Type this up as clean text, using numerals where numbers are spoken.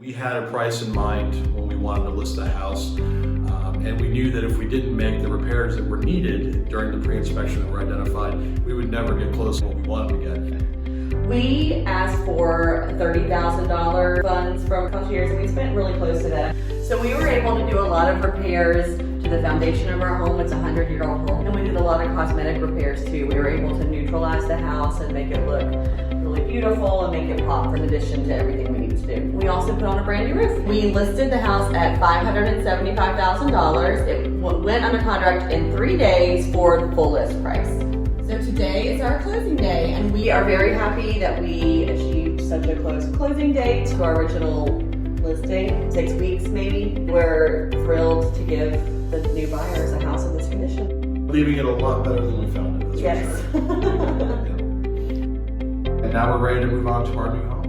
We had a price in mind when we wanted to list the house, and we knew that if we didn't make the repairs that were needed during the pre-inspection that were identified, we would never get close to what we wanted to get. We asked for $30,000 funds from Concierge, and we spent really close to that. So we were able to do a lot of repairs to the foundation of our home. It's a 100-year-old home, and we did a lot of cosmetic repairs too. We were able to neutralize the house and make it look really beautiful and make it pop in addition to everything we needed to do. We also put on a brand new roof. We listed the house at $575,000. It went under contract in 3 days for the full list price. So today is our closing day, and we are very happy that we achieved such a close closing date to our original listing, 6 weeks maybe. We're thrilled to give the new buyers a house in this condition. Leaving it a lot better than we found it. Yes. And now we're ready to move on to our new home.